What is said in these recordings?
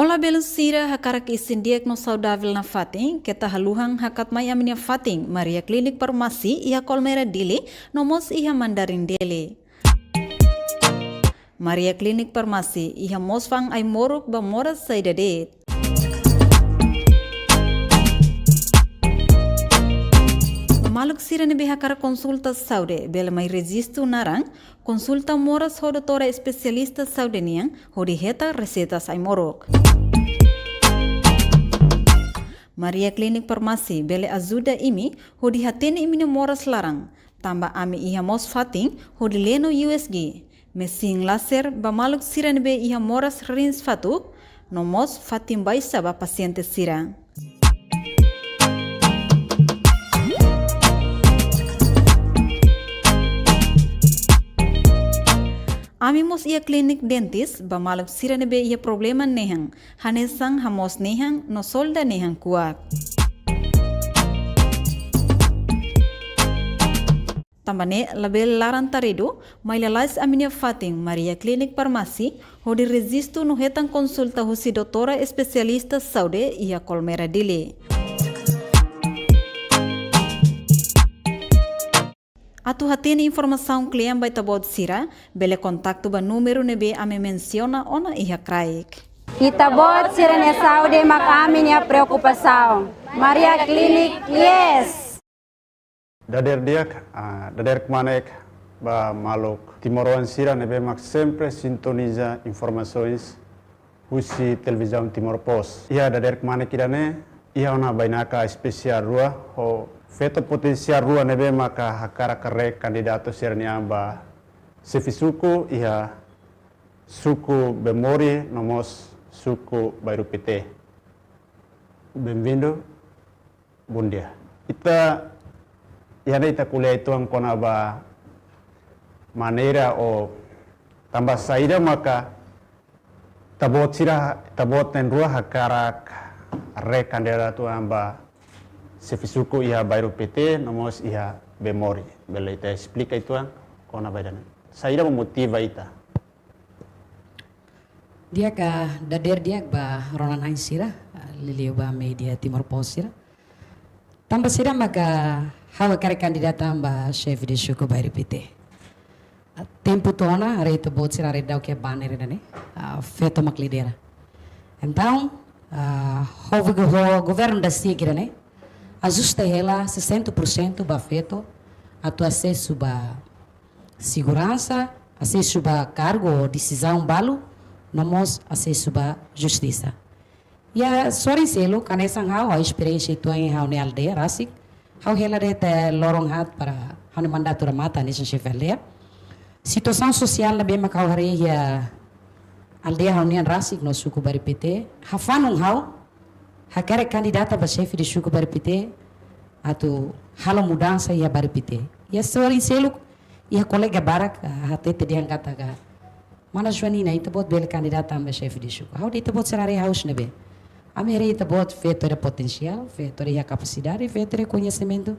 Ola belusira hakarak isin diagnos saudável na fating, keta haluhang hakat may aminya fating, Maria Klinik Farmasi, iha kolmera dili, nomos iha mandarin dili. Maria Klinik Farmasi, iha mosfang ay moruk ba moras sa idadet. Maluk sira ni behakara konsulta saude, bela mai registo narang, konsulta moras ho doutora especialista saude niang, ho diheta recetas ay morok. Maria Klinik Farmasi, bele ajuda imi, ho dihatene imi ni moras larang, tamba ami iha mos fating, ho dileno USG. Mesin laser ba maluk sira ni be iha moras rins fatuk, no mos fatim baisa ba paciente sira. Amimos ia klinik dentis, ba maluk sira nebe ia problema nehang, hanesang hamos nehang, no solda nehang kuat. Tambane label laran tarido, mailalais aminia fating Maria Klinik Farmasi, hodi resisto no hetang konsulta husi doutora especialista saude ia kolmera dile. Atu hatini informação klien by tabod sira, bele kontakto ba numero nebe ame menciona ona iha kraik. Itabot sira niya saúde makami niya preocupação. Maria Klinik, yes! Dader diak, dader kemanek ba maluk Timoroan sira nebe mak sempre sintoniza informações husi televisão Timor Post. Ia dader kemanek idane, ia ona bainaka spesial rua ho feto potensial rua nebe maka hakara kare kandidato sirnia ba sefisuku iha suku bemori nomos suku Bairro PT. Bem-vindo, bom dia. Ita kuliah itu ang kona ba maneira o tambah saída maka tabot nen rua hakara re kandidato amba sefisuku iha Bairro PT, nomos iha bemori. Bela ita explica itu ang kona badan. Saída memotiva ita. Dia ka dader dia ba ronan hain sira liliu ba media Timor Post sira. Tambah sira maka hawa kare kandidata ba chef de suku Bairro PT. Tempo tona reito bot sira redau ke banner dane feto maklidera. Então, o governo da Sigra, né? Ajusta ela 60% ba feto atu acesso ba segurança, acesso ba cargo, decisão balo, nomos acesso ba justiça. E a sorin selo kanesang a experiência itu em haune aldeia rasik, hau hela rete lorong hat para haune mandato mata nesse chefelia. Situação social na bem macau ya aldeia haune rasik no suku Bairro PT, hafanung hau hakare kandidata ba chefe de suku Bairro PT atau halo mudança ia Bairro PT. Ia sorin selo ia colega barak hatete dia kataga mana Joanina itu bot bel kandidata ba chefe de suku. Hau itu bot serare haus nebe. Amere itu bot fetor potensial, fetor ia capacidade, fetor conhecimento.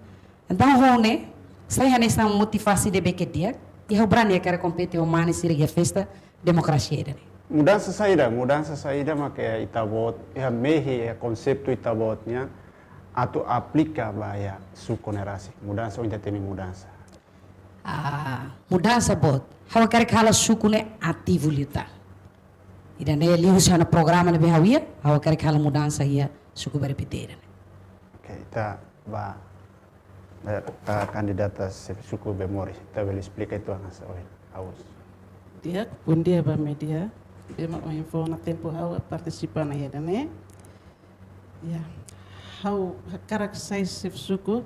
Então hone saya nessa motivasi de beket dia ia berani cara competir o mani siri ia festa demokrasia ini. Mudança saída maka itabot ia mehi konsepto itabotnya atau aplika baya suku nerasi. Mudança onde tem mudança. Mudança bot. Hawa kare kala suku ne ativo lita. Idan ne liu sana programa ne behawia, hawa kare kala mudança ia suku Bairro PT. Okay, ita ba kandidata suku Bemori. Ita will explica itu ang sa oil house. Dia, bom dia ba media. Dia mau info na tempo hawa participa na ia ne. Ya. Hau karak sai suku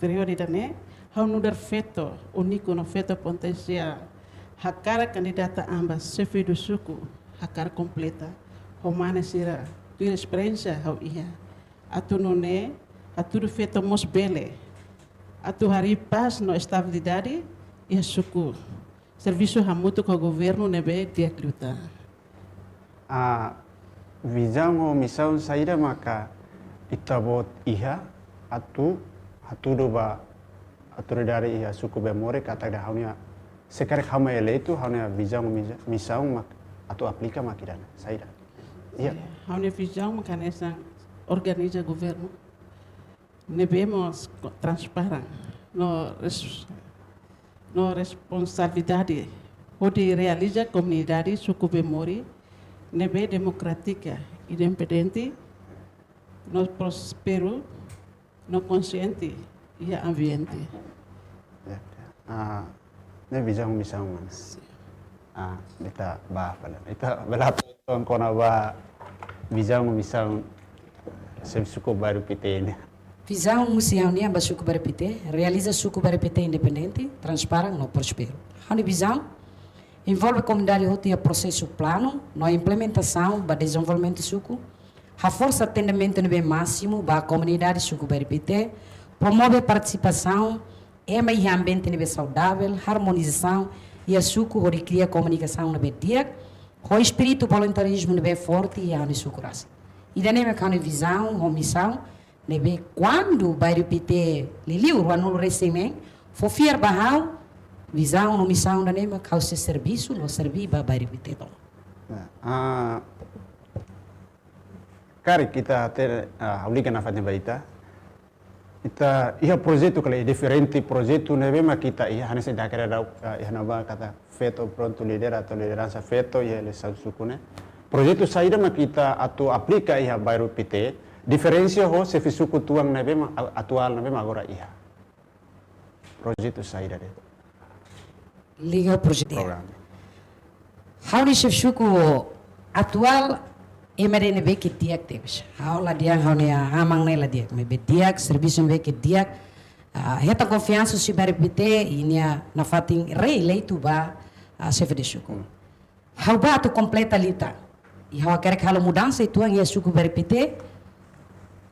periode dane hau nudar feto unico no feto potensial hakara kandidata amba chefe do suku hakara completa romana sira tu experiência hau ia atu none atu do feto mos bele atu hari pas no estabilidade e suku serviço hamuto com o governo nebe dia kluta visão o missão saída maka itabot iha atu ba atu dari iha suku Bemori kata dah haunya sekarang hama ele itu haunya visão missão mak atau aplika makidan saída. Iya. Haune visão mecanismo organiza governo. Devemos transparent. No responsabilidade. Onde realiza comunidade suku memori. Nebe democrática, independente, no prospero, no consciente e ambiente. Ne visão mas. Kita bah pala. Ita belap ang kona ba visão suku baru PT ini. Visão musião ni amba suku baripite, realiza suku baripite independente, transparente, no prospero. Hani visão envolve a comunidade roti a processo plano, na implementação para desenvolvimento suku, a força atendimento no bem máximo para a comunidade suku baripite, promove a participação, ema e ambiente no bem saudável, harmonização e a suku hori cria comunicação no bem dia, o espírito voluntarismo no bem forte e a no suku raça. E daí me cano visão, ou missão, nebe quando vai repetir liliu ruanul recemen for fiar bahau visão no missão da nema causa serviço no servi ba vai repetir to Kari kita obliga na fazenda baita ita ia projeto kali diferente projeto nebe ma kita ia hanes da kara da ia naba kata feto pronto lidera atau liderança feto ia le sukune projeto saída ma kita atau aplica ia vai repetir diferensia ho se fisuku tuang na bema atual na bema agora iha. Projeto saída de. liga o projeto. Programa. How ni suku atual emere ne be que diak tebes. How la dia how ne amang ne la diak me be diak serviço be que diak heta confiança se vai repetir inia na fatin rei leito ba chefe de suku. How ba tu completa lita. E how quer que halo mudança e tuang ia suku vai repetir.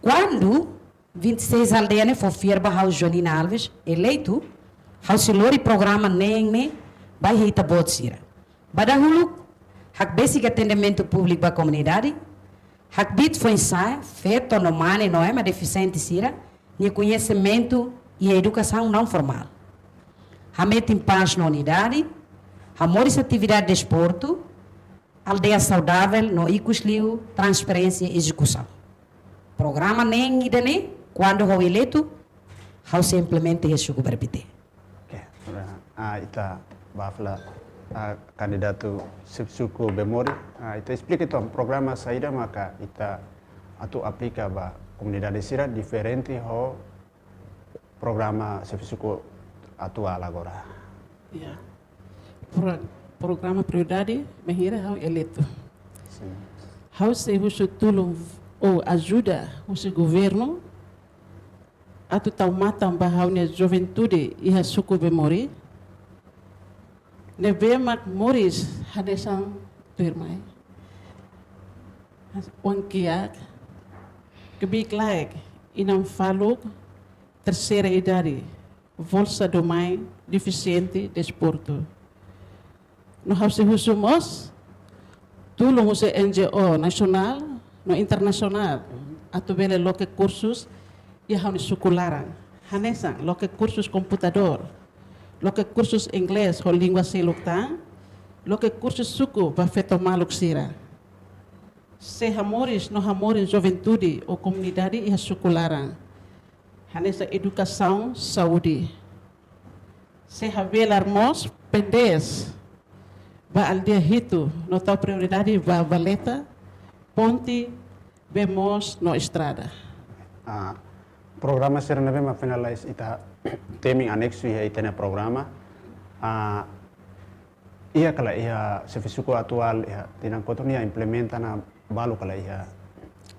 Quando 26 aldeias for fierba House Jonina Alves eleito, House Lori programa nem vai reita botsira. Badahulu hak basic atendimento público para a comunidade, hak bit foi ensaio feito no mane não é uma deficiente sira, nem conhecimento e educação não formal. Hamet em paz na unidade, amores atividade de esporte, aldeia saudável no icusliu, transparência e execução. Programa nem idane quando ho eleito how se implementa isso que berbite. Okay. Ita bafla candidato suku memori ita explica itu programa saída maka ita atu aplica ba comunidade sira diferente ho programa suku atual agora. Ya. Programa prioridade mehira how eleito. How se usu tulung ou ajuda o seu governo a tomar bahau na juventude e a suku memori nebe mak moris hadesan turmai wankiak kebik laik inam faluk terceira idade bolsa do mai deficiente desporto no hause husumos tulung o NGO nasional no internasional atau bele loke kursus ya hauni sukularang hanesan loke kursus computador loke kursus inglês ho língua selukta loke kursus suku ba feto maluk sira se hamoris no hamorin juventude ou comunidade e sukularang hanesa educação saúde se havelar mos pendes ba aldia hitu no tau prioridade ba valeta ponte vemos no estrada. Programa será neve ma finalize ita teming anexo ia itena programa. Ia kala ia sefisuku atual ia tinang kotonia implementa na balu kala ia.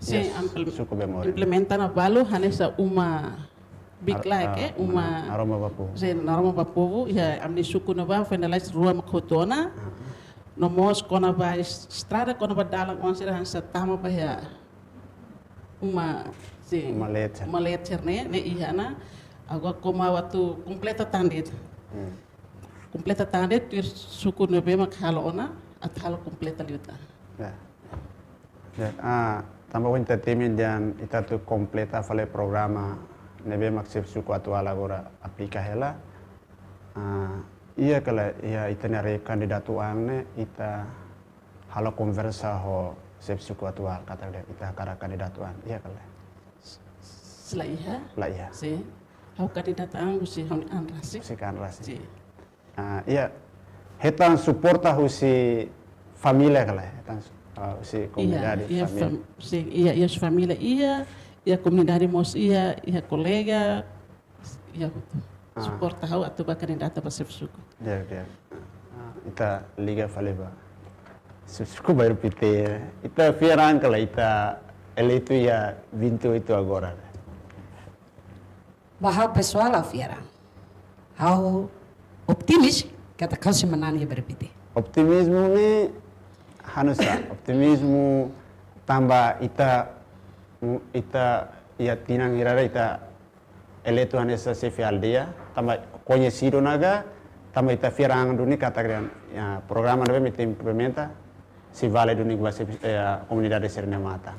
Si suku memori. Implementa na balu hanesa uma big like uma aroma bapu. Si aroma bapu ia amni suku na ba finalize rua makotona. Nomos kona ba estrada kona ba dalang onsira hansa tama ba ya uma malet cerne ne ihana agora koma watu completa tandet tir suku no be mak halona at halo completa liuta tambah winter temin dan ita tu completa fale programa nebe mak suku atual agora aplika hela ia kala ia itena re kandidatu angne ita halo conversa ho sep suku atual kata dia ita kara kandidatuan iya kala Selaiha, lah iya si, hau kandidataan husi hau anrasi. sikan rasi Si, iya hetan suporta husi familia kala hetan husi komunidade iya, familia iya família, iya comunidade mos, iya colega, iya suporta hau atu ba kandidata ba sep suku. dia ita liga faleba suku baru pite ita fiaran kala ita eleito ya 28 agora Bahau pessoal ao fiera. Hau optimis kata kau se menani berpiti. optimismo ni hanusa optimismo tambah ita ya tinang irara ita eleito hanesa sefi aldeia tambah conhecido naga tambah ita firang duni katakan ya programa nabe mete implementa si vale duni base comunidade serena mata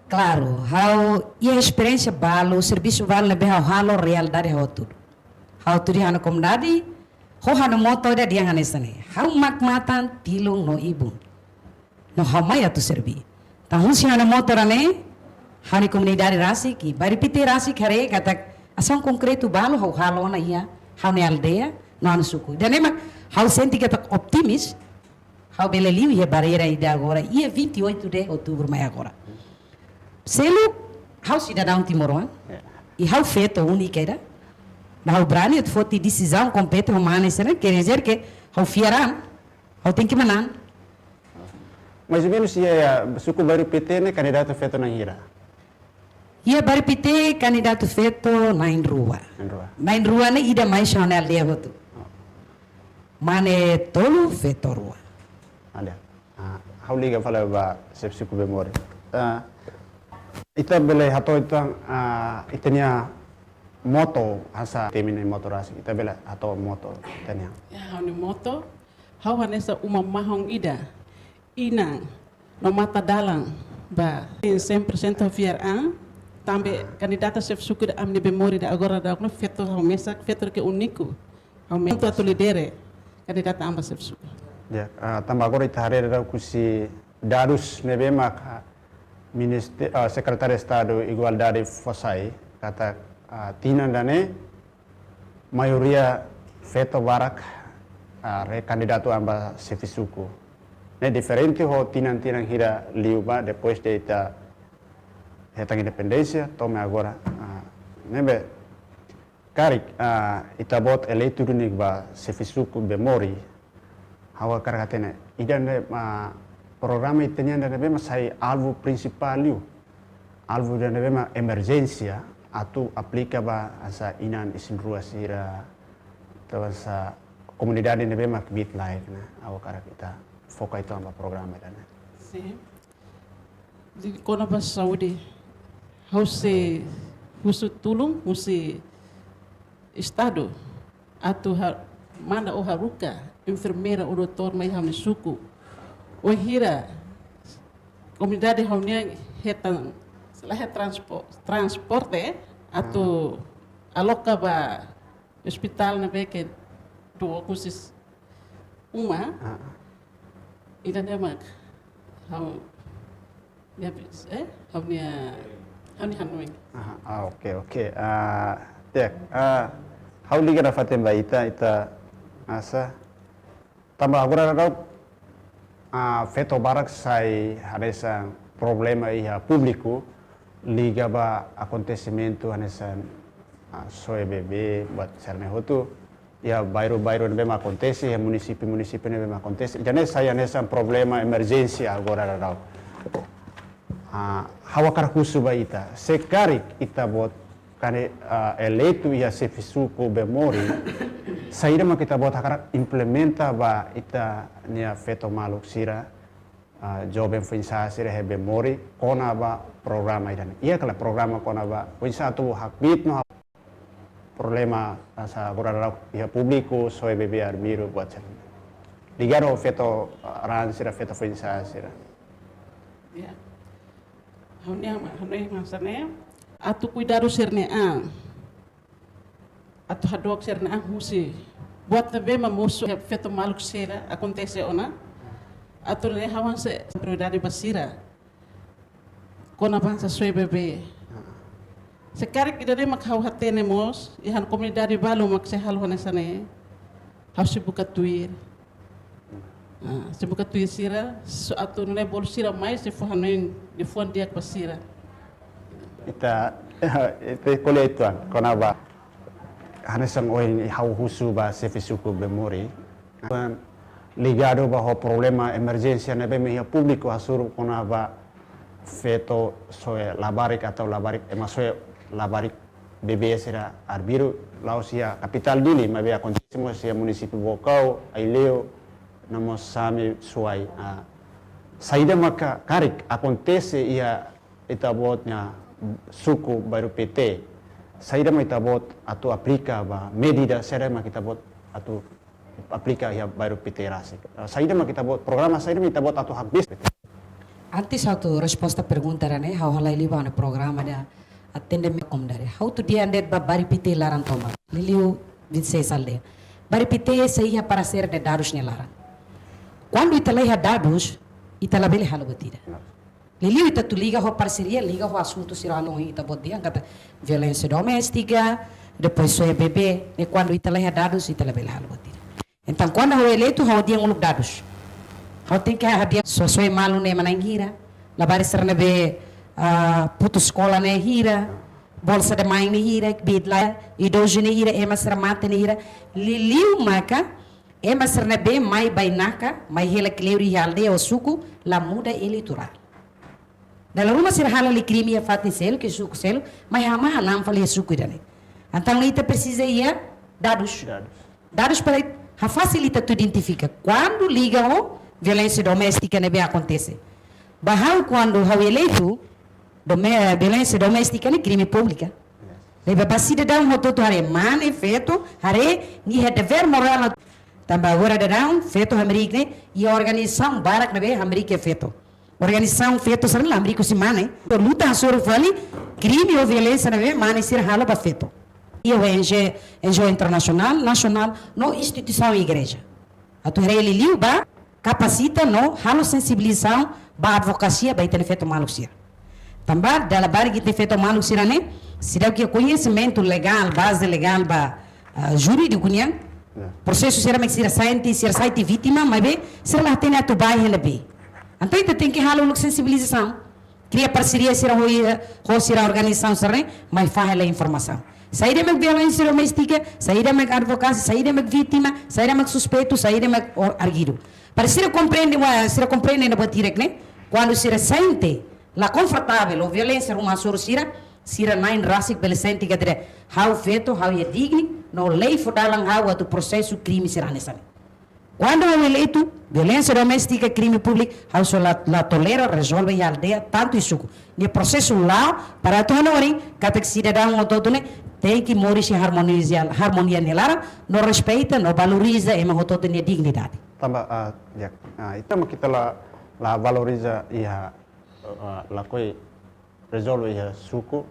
Claro, hau ia experiência balo, o serviço vale lebih hau halo realidade hau tudo. Hau tudo hana comunidade, ho hana moto da dia hana sane. Hau mak matan tilung no ibu. No hau mai atu servi. Tahun si hana moto rane, hana comunidade rasi ki, bari pite rasi kare kata asam konkreto balo hau halo na ia, hau ne aldeia, no hana suku. Dan emak hau senti kata optimis, hau beleliu ia barreira ida agora, ia 28 de outubro mai agora. Selo, hau cidadão timoroan, e hau feito única era, na hau brani het foti decisão compete humana, isso não quer dizer que hau fiaran, hau tem que manan. mais ou menos ia suku baru PT ne candidato feito na hira Ia bari pite candidato feito na rua ne ida mais chonel dia hotu. Mane tolu feito rua. ada hau liga fala ba sep suku memori ita bele hato itania moto asa temine motorasi ita bele hato moto itania Ya hau ni moto, hau hanesa uma mahong ida, inang, no mata dalang, ba 100% fiaran, tambe kandidata sep suku da amni memori da agora da no feto hau mesa feto ke uniku, hau mesa atu lidere kandidata amba sep suku. ya tambah agora ita harera kusi darus nebemak Secretário de Estado Igualdade Fossai kata tinan dane maioria feto barak re candidato amba sefisuku ne diferente ho tinan hira liuba depois de ita hetang independência tome agora nebe karik ita bot eleito dunik ba sefisuku memori hawa karakatene idan programa itanya dan bema sai alvo principal alvo dan bema emergência atu aplica ba asa inan isin rua sira atau asa komunidade ne bema bit live na awakara kita foka itu amba programa dan Si, di kona ba Saudi, hau se husu tulung, husi estado, atu mana o haruka, enfermeira o doutor mai hau ni suku, o hira comunidade haunia hetan setelah transporte atau aloka ba hospital na beke do kusis uma ida demak hau ya hanoi oke hau liga da fatem ba ita asa tambah agora feto barak sai hadesa problema ia público liga ba acontecimento hanesa soebebe buat serna hotu ya bairro bema acontece ya município bema acontece jane saya nessa problema emergência agora rau hawakar husu ba ita sekarik ita bot kane eleito ia sefisuku memori saída ma kita bot hakar implementa ba ita nia feto maluk sira joben finsa sira he memori kona ba programa idan iya kala programa kona ba finsa tu hakbit no problema asa gora ia publiku soe bebe arbiru buat sen ligaro feto ran sira feto finsa sira ya haunia masane atu cuidado sernea atu hadok sernea husi buat também mamuso feto maluk sera acontece ona atur ne hawan se prioridade basira. Kona bangsa soi bebe. Sekarang kita mak hau hatene mos, ihan komunidade balu mak se halu hanesane. Hau se buka tuir. Se buka tuir sira, so atur ne bol sira mais se fuhanen de fuan dia basira. Ita kuliah ituan kona ba hanesang oin hau husu ba sefisuku memori ligado bajo problema emergencia nebe media público asuru kona ba feto soe labarik atau labarik emasoe labarik BBS era arbiru lausia capital dili mabe acontecemos sia município Bocau Aileo namos sami suai saída maka karik acontece ia itabotnya suku baru PT saída ma itabot atau aplica ba medida saída ma itabot atau aplica ia baru PT rasik saída ma itabot programa saída ma itabot atau habis Antes auto resposta pergunta né, how halai liba no programa da atende me comdare. How to dia andet ba bari pite laran toma. Liliu 26 alde. Bari pite seia para ser de dados ne laran. Quando italai dados, italabele halo batida. Liliu ita tu liga ho parceria, liga ho assunto sirano ita bodia kata violência doméstica, depois soe bebê, e quando italai dados, italabele halo batida. Então quando ho eleito, ho dia nguluk dados. Hau tem que hadir sesuai malu ne mana hira, labari serna be putus sekolah ne hira, bolsa de main ne hira, bidla, idoji ne hira, ema sermate ne hira, liliu maka, ema serna be mai bainaka, mai hela kleuri halde o suku, la muda eleitoral. Dalam rumah serhala li crime ya fatin selo, que suku selo, mai hama halam fali suku idane. Então ita precisa ia dados. Dados para facilita tu identifica. Quando liga o violência doméstica ne be acontece. Bahau quando hau eleito violência doméstica ne crime pública. Leva basida da hototo hare mane feto hare ni é dever moral também agora da feto americane e a organização barak ne be america feto. Organização feto sarla americo si mane. Luta sobre fali crime ou violência ne be mane sir hala ba feto. E o NGO internacional, nacional, no instituição igreja. A tu ele liu ba capacita no halo sensibilização ba advocacia ba itene feito malu sira. Também dalam barang kita feito malu sira ne, sira que conhecimento legal, base legal ba jurídico ne, processo sira mek sira site vítima, mas be sira lah tene atu bai hele be. Então ita tem que halo no sensibilização, cria parceria sira ho sira organização sira, mas faz a informação. Saída mek violência doméstica, saída mek advocacia, saída mek vítima, saída mek suspeito, saída mek arguido. Para se compreende na batira né? Quando se sente la confortável ou violência uma sira nine rasik bele sente que dire how feto how é digno no lei fodalang how atu processo crime sira nesane. Quando é eleito violência doméstica crime público how so la tolera resolve e aldeia tanto isso ne processo lá para tonorin katek cidadão todo né tem que morir se harmonia nelara no respeita no valoriza e ma todo ne dignidade. Tambah itu mah kita la valoriza ia la koi resolve ia suku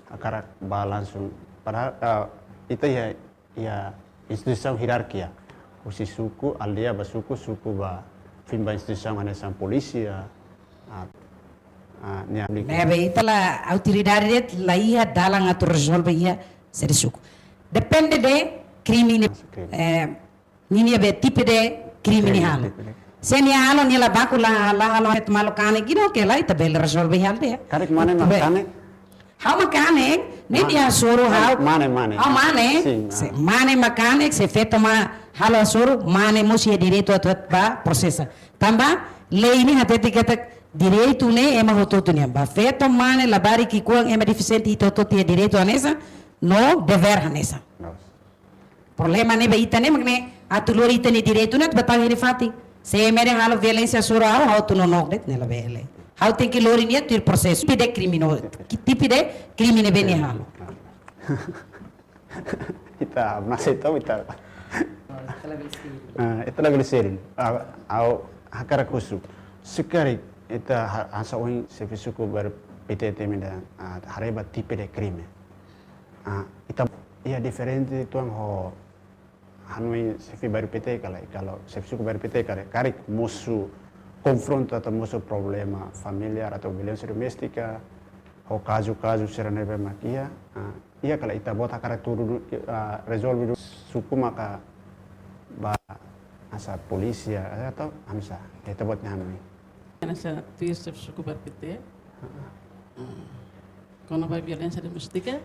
akarak ba langsung padahal itu ia institusi hierarkia usi suku aldea ba suku ba fin ba institusi manesan polisi Nebe itala autoridade la ia dalang atu resolve ia seri suku. Depende de crimine nini be tipo de crime halo. Se ni halo ni la baku la halo het malo kane gino ke la ita bel resolve halde. Karik mana makane? How makane ni dia soro how Mane. How mane makane se feto ma halo soro mane musi direito at ba processa. Tamba lei ni hateti kata direito ne ema hototo ni ba feto mane la bari ki kuang ema deficiente ito tie direito anesa no dever anesa. Problema ne be itane magne atulori itane direito net batang ini fati. Se mere halo violência soro how tu no nogdet nela bele. How tem que lori nie tu processo de crimino. Que tipo de crime ne bene halo. Kita masih tahu kita. Itu lagi serin. Au hakara kusu. Sekali kita asa oin sevisuku ber PTT menda hareba tipe de crime. Kita ia diferente tuang ho hanui sefi baru PT kalau sevisuku baru PT karik musuh confronta atau musuh problema familiar atau violência doméstica o caso serane be makia ia kala ita bota kara turu resolve suku maka ba asa polisi atau amsa ita bot nyami Nasa tuis suku berpite. Kono ba violência doméstica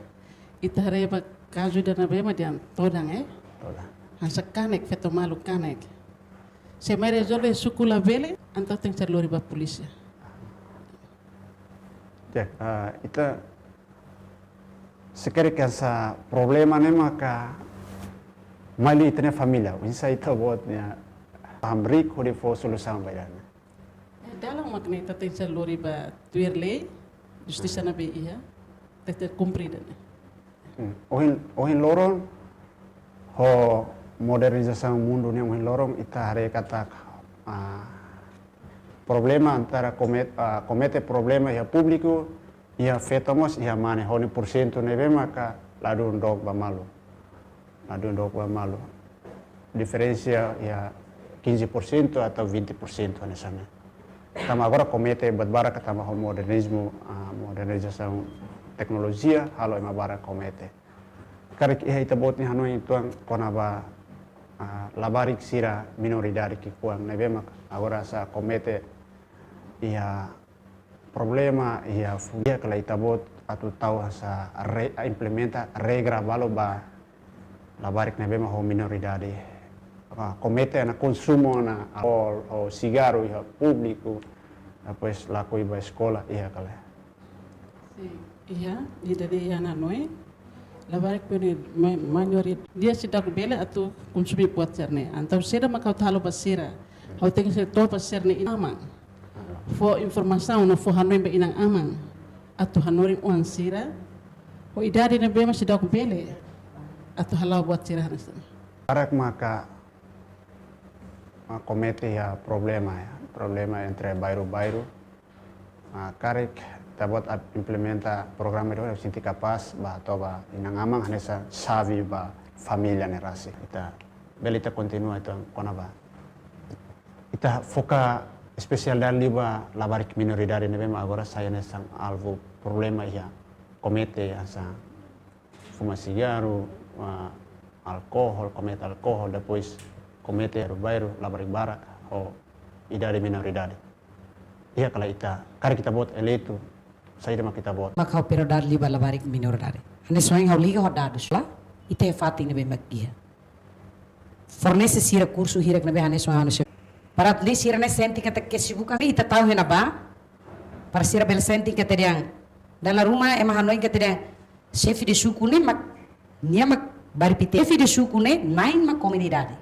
ita reba caso da nabema dian todang toda hansa kanek feto malu kanek. Se mai resolve suku la vele anta tem ser lori ba polícia. ya ita sekali asa problema ne maka mali itne familia insa ita botnya amrik hodi fo solução bairana Dalam makna ita tem ser lori ba tuir lei justiça na be ia ter cumprida. ohin lorong ho modernização mundo ne ohin lorong ita hare kata problema antara comete problema ya público ya fetamos ya mane honi % nebe maka ladu ndok ba malu diferensia ya 15% atau 20% nesana tama agora comete badbara katama ho modernismo modernização tecnologia halo ema bara comete karik ita botni hanoi tuang konaba labarik sira minoridade ki kuang nebe maka agora sa comete ia problema ia fugia kala itabot atau tahu sa implementa regra balo ba labarik na bema ho minoridade comete na consumo na alcohol o cigarro ia público depois laku iba escola ia kala Iya, jadi ia na noi labarik puni maioria dia sidak bele atau konsumi buat cerne antau seda makau talo basira hau tengah se to basirne inamang fo informação na fo hanoi be inang amang atau hanori uang sira o idade na bema sidak bele atau halau buat sira nasa arak maka comete ya problema entre bairro karek tabot implementa programa itu sinti kapas ba toba inang amang hanesa savi ba familia ne rasi kita belita continua itu kona ba kita foka especial dan liba labarik minoridade ne bema agora saya nesang alvo problema ya comete asa fuma cigarro comete alcohol depois comete bairro labarik barak o idade minoridade iya kala ita kari kita bot eleito saya dema kita bot Maka operador liba labarik minoridade. Ane soing hau liga hodado sula ite fating nebe makia. Fornece sira curso hirak nebe ane soing ane para atli sira ne senti kata kesibukan ita tahu hena ba para sira bel senti kata diang dalam rumah emang hanoin kata diang chefe de suku ne mak nia mak bari pite chefe de suku ne nain ma comunidade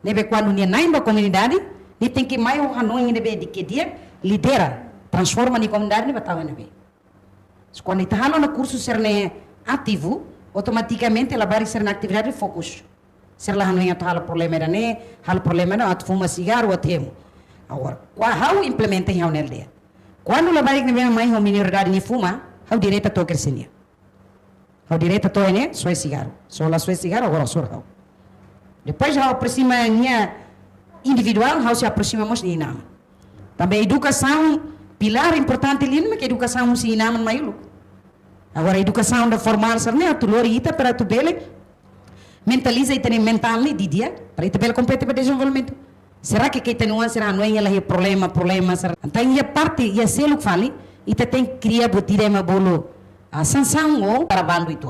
nebe quando nia nain ma comunidade ni tem que mai hanoin nebe de que dia lidera transforma ni comunidade ba tahu nebe quando ita halo na curso ser ne ativo automaticamente ela bari ser na atividade fokus ser lá não é halo problema era ne halo problema não at fuma cigarro atemo agora how implementa em nel dia quando ela bari nebe mai ho minoridade ni fuma how direita to crescenia how direita to ne só cigarro só la só cigarro agora só how depois how aproxima nia individual how se aproximamos ni nama também educação pilar importante ali mas que educação se inaman maiulu agora educação da formal sarne atu lori ita para tu bele mentaliza ita nem mental ni di dia para ita bele compete para desenvolvimento será que tem nuan será não é ela problema será então ia parte ia selo fali ita tem cria botire ma bolo a sanção o para bando itu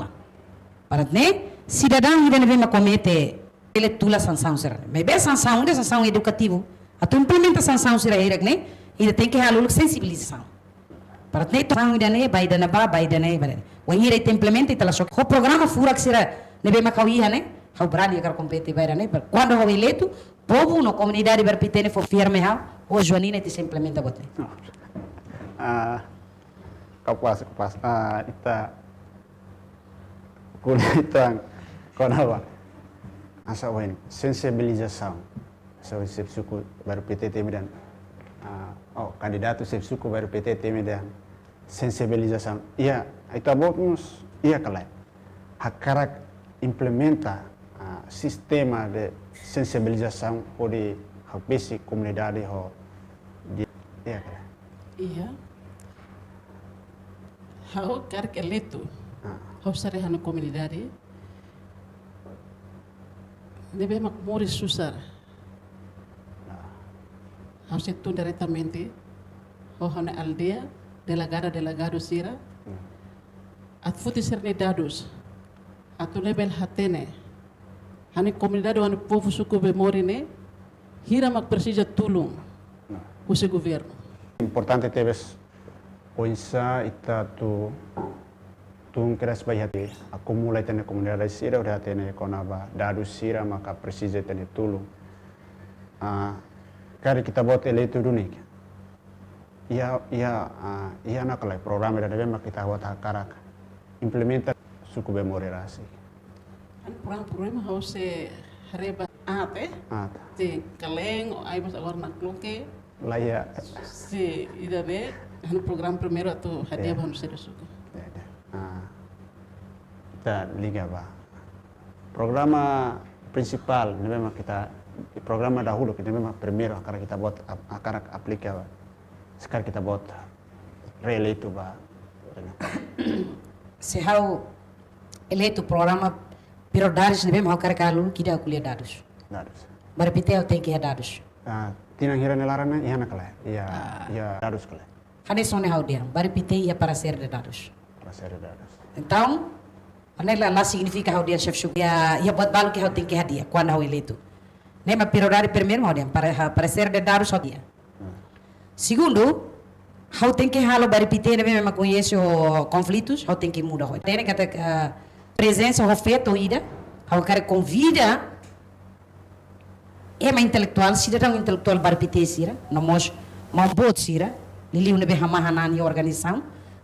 para ne cidadão ida nebe ma comete ele tula sanção será mas bem sanção educativo atu implementa sanção será irek ne ida tem que halu sensibilização para ne to sang ida ne baida na ba baida ne bare wahira ita implementa ita la so o programa furak será nebe ma kawiha ne hau brani agar compete baira ne quando hau eleito povo no comunidade berpitene for firme hau o joanina ita se implementa bote kapas ita kulitan konawa asa wen sensibilização so sep suku baru PTT dan kandidato sep suku baru PTT dan sensibilização ia ita botmus ia kala hakarak implementa sistema de sensibilização de basic comunidade ho Hau karik eleito. Hau sare hanu comunidade. Nebe mak mori susar. Hau setu diretamente. Hau hana aldea, delegado sira. At futi serne dados. Atu lebel hatene. Hani comunidade hanu povo suku bemori ne. Hira mak precisa tulung. Usi governo. Importante teves oinsa ita tu kras bai hati akumulai tene komunidade sira udah tene konaba dadu sira maka precisa tene tulung. Kari kita buat eleito dunik. Ia nakalai program da debe kita buat hakarak implementa suku bemori rasi. An program hause reba ate. Te kaleng o ai masa warna kloke. Laya. Si ida be han program primeiro atau hadiah bahan ser suku. Kita liga ba. Programa principal memang kita programa dahulu kita memang primeiro karena kita buat akarak aplika. Sekarang kita buat relay itu ba. Se hau eleito programa prioridades ne mesmo hau caracalo que dá colher dados. Dados. Baripite eu tenho que ir dados. Tinang hira nelarana iya nakala. Iya dados kala. Hane sone hau dia. Baripite ia para ser de dados. Para ser de dados. Então, anela lá significa hau dia chef chup. Ia buat balu que hau tem que hadia quando hau eleito. Nema prioridade primeiro hau dia para ser de dados hau dia. Segundo, hau tem que halo baripite ne mesmo conhece o conflitos, hau tem que mudar hau. Tem que ter presença o feito ida, hau quer convida uma intelectual, cidadão intelectual barpite sira, nós bot sira, lili une behamahanan organização,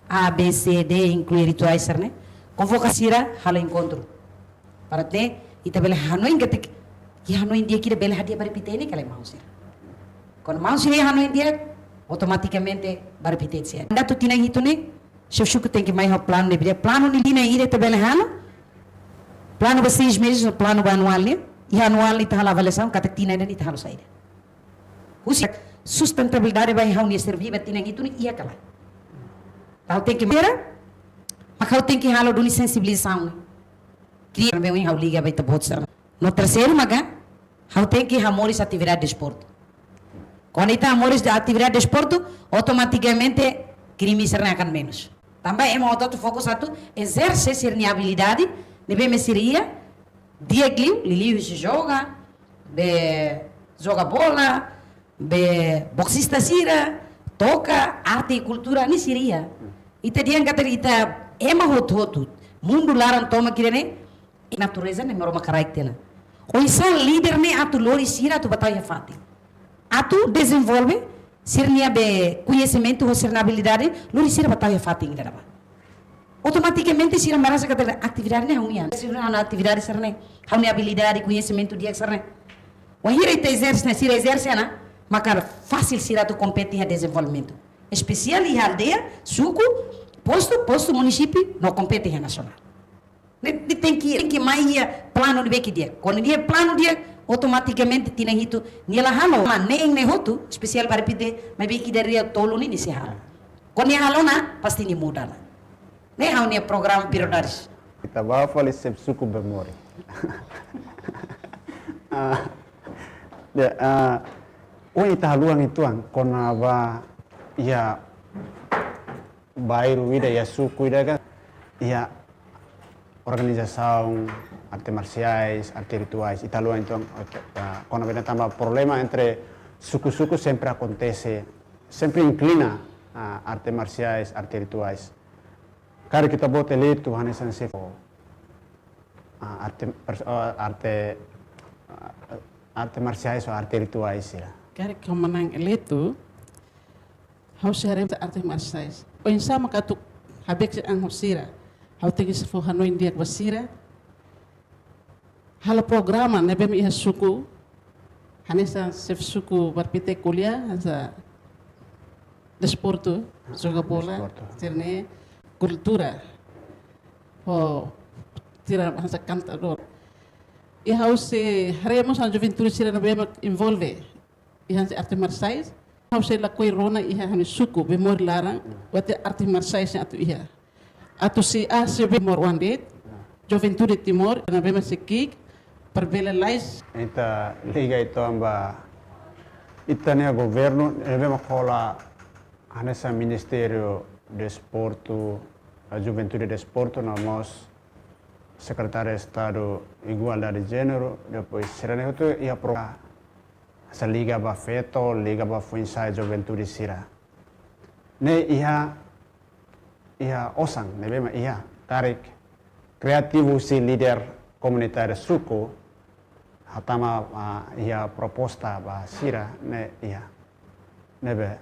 A, B, C, D, incluir rituais serne, convoca sira, halo encontro. Para te, ita bela hanoin gatik, ki hanoin dia kira bela hadia barpite ne kala mau sira. Quando mau sira hanoin dia, automaticamente barpite sira. Anda tu tinang itu ne, chef tem que mais o plano ne dia, plano ni lina ire te bela hano, plano ba 6 meses, plano ba anual ne, e anual ni tahal avaliação kata tina ni tahal saída. Usi sustentabilidade vai hau ni servir ba tina itu ni ia kala. Hau tem que mera, mas hau tem que halo duni sensibilização. Cria bem hau liga vai te bot sar. No terceiro maga, hau tem que amores atividade de esporte. Quando está amores de atividade de esporte, automaticamente crime será akan menos. Também é uma outra foco satu exerce ser ni habilidade, ne bem seria dia Liliu se joga, joga bola, boxista sira, toca, arte e cultura, ni siria. Ita dia kata ita ema hotu, mundo laran toma kirene, natureza ne meroma karakter. O insan líder ne atu lori sira atu batalha fati. Atu desenvolve, sirnia be conhecimento ou habilidade, lori sira batalha fati ngira ba. Automaticamente sira merasa kata atividade ne haunia. Sira na atividade serne, haunia habilidade, conhecimento dia serne. Wahira ita exerce na sira exerce na, maka fácil sira tu compete a desenvolvimento. Especial e aldeia, suco, posto município, não compete a nacional. Tem que mais plano de beki dia. Quando dia plano dia, automaticamente tinha itu nila halo, nem nehotu, especial para pide, mas beki daria tolo ni se halo. Quando ni halo na, pasti ni muda na. Ne hau ni program prioridades. Kita bawa fali sep suku bemori. Ita haluang ituan kona ba ya bairu ida ya suku ida kan ya organização arte marciais, arte rituais, ita haluang ituan kona bena tambah problema entre suku-suku sempre acontece, sempre inclina arte marciais, arte rituais. Kari kita buat eleito hanesan sefo arte marciais ou arte rituais ya. Kari kau menang eleito, hau sehari arte marciais. O insa makatuk habek se ang sira, hau tegi sefo hanoin dia basira. Hal programa nebe mi suku, hanesa sef suku barpite kuliah hansa desporto, joga bola, terne cultura, tira hansa cantador. E hau se haremos a juventude sira nebe envolve, e hansa arte marciais. Hau se la koi rona iha hani suku bemor larang wate arte marciais atu iha. atau si ACB Timor Wandit, Juventude Timor, na bema si Kik, perbela lais. Ita liga itu amba itania governo bema kola anessa Ministério de Esporto, a Juventude de Esporto, nós Secretário de Estado Igualdade de Gênero, depois será itu ia pro essa liga ba feto, liga ba fuinsai Juventude sira. Ne ia osang, ne bema ia tarik kreativo si líder komunitário suku hatama ia proposta ba sira ne ia nebe